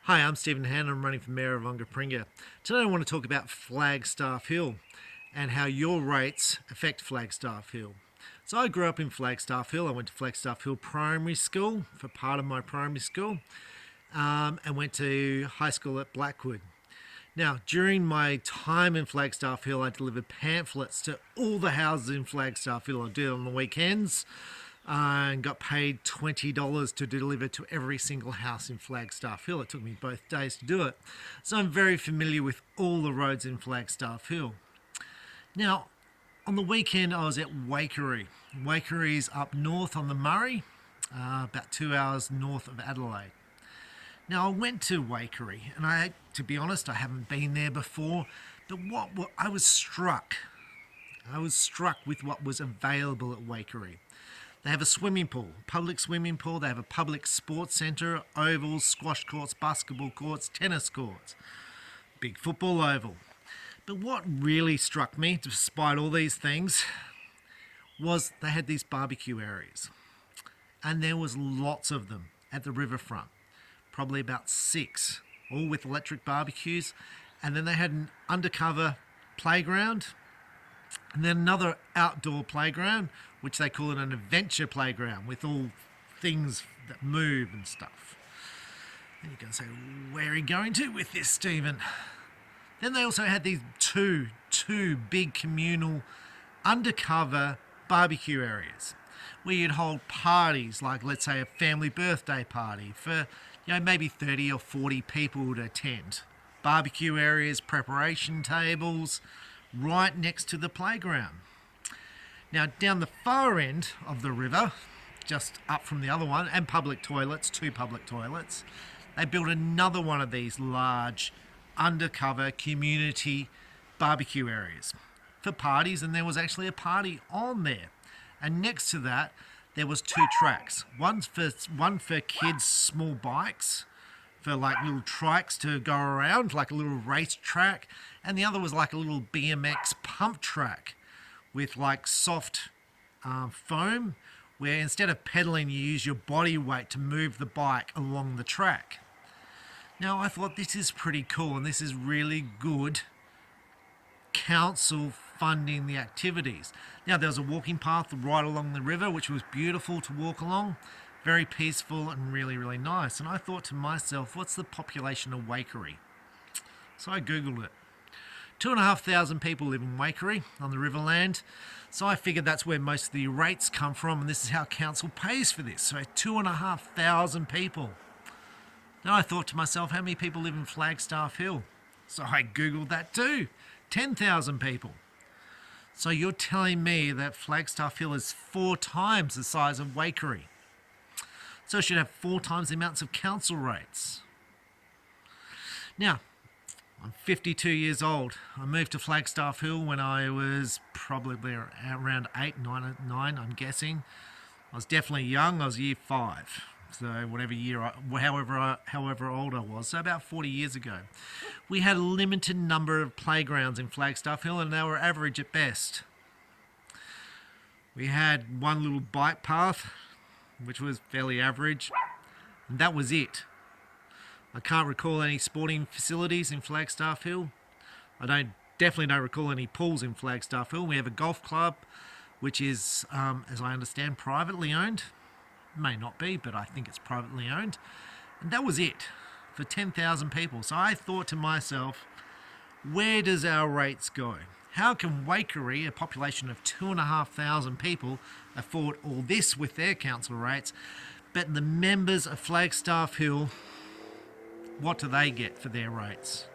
Hi, I'm Stephen Hann. I'm running for Mayor of Onkaparinga. Today I want to talk about Flagstaff Hill and how your rates affect Flagstaff Hill. So I grew up in Flagstaff Hill. I went to Flagstaff Hill Primary School for part of my primary school and went to high school at Blackwood. Now, during my time in Flagstaff Hill, I delivered pamphlets to all the houses in Flagstaff Hill. I did it on the weekends and got paid $20 to deliver to every single house in Flagstaff Hill. It took me both days to do it. So I'm very familiar with all the roads in Flagstaff Hill. Now, on the weekend, I was at Wakerie. Wakerie's up north on the Murray, about 2 hours north of Adelaide. Now, I went to Wakerie, and to be honest, I haven't been there before, but I was struck. I was struck with what was available at Wakerie. They have a swimming pool, public swimming pool. They have a public sports centre, ovals, squash courts, basketball courts, tennis courts, big football oval. But what really struck me, despite all these things, was they had these barbecue areas. And there was lots of them at the riverfront, probably about 6, all with electric barbecues. And then they had an undercover playground, and then another outdoor playground, which they call it an adventure playground with all things that move and stuff. And you're going to say, where are you going to with this, Stephen? Then they also had these two big communal undercover barbecue areas where you'd hold parties, like let's say a family birthday party for maybe 30 or 40 people to attend. Barbecue areas, preparation tables, right next to the playground. Now, down the far end of the river, just up from the other one, and public toilets, 2 public toilets, they built another one of these large undercover community barbecue areas for parties, and there was actually a party on there. And next to that, there was 2 tracks. One for kids' small bikes, for like little trikes to go around, like a little race track, and the other was like a little BMX pump track with like soft foam, where instead of pedaling, you use your body weight to move the bike along the track. Now, I thought this is pretty cool, and this is really good council funding the activities. Now, there was a walking path right along the river, which was beautiful to walk along, very peaceful and really, really nice. And I thought to myself, what's the population of Wakerie? So I Googled it. 2,500 people live in Wakerie on the Riverland. So I figured that's where most of the rates come from, and this is how council pays for this. So 2,500 people. Then I thought to myself, how many people live in Flagstaff Hill? So I Googled that too. 10,000 people. So you're telling me that Flagstaff Hill is 4 times the size of Wakerie. So it should have 4 times the amounts of council rates. Now, I'm 52 years old. I moved to Flagstaff Hill when I was probably around 8, 9, I'm guessing. I was definitely young. I was year 5. So however old I was. So about 40 years ago. We had a limited number of playgrounds in Flagstaff Hill, and they were average at best. We had one little bike path, which was fairly average, and that was it. I can't recall any sporting facilities in Flagstaff Hill. I definitely don't recall any pools in Flagstaff Hill. We have a golf club, which is, as I understand, privately owned. May not be, but I think it's privately owned. And that was it for 10,000 people. So I thought to myself, where does our rates go? How can Wakerie, a population of 2,500 people, afford all this with their council rates? But the members of Flagstaff Hill, what do they get for their rates?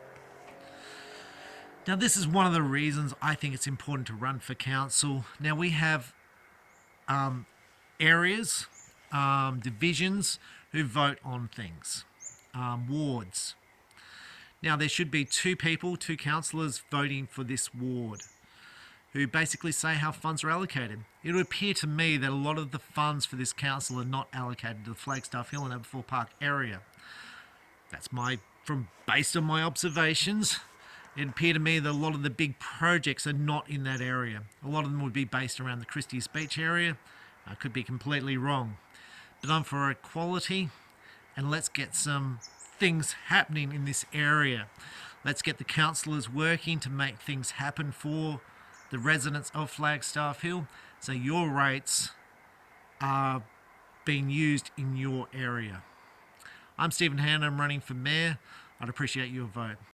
Now, this is one of the reasons I think it's important to run for council. Now, we have areas, divisions who vote on things, wards. Now, there should be 2 councillors voting for this ward who basically say how funds are allocated. It would appear to me that a lot of the funds for this council are not allocated to the Flagstaff Hill and Aberfoyle Park area. That's based on my observations. It appeared to me that a lot of the big projects are not in that area. A lot of them would be based around the Christie's Beach area. I could be completely wrong. But I'm for equality, and let's get some things happening in this area. Let's get the councillors working to make things happen for the residents of Flagstaff Hill, so your rates are being used in your area. I'm Stephen Hann. I'm running for Mayor. I'd appreciate your vote.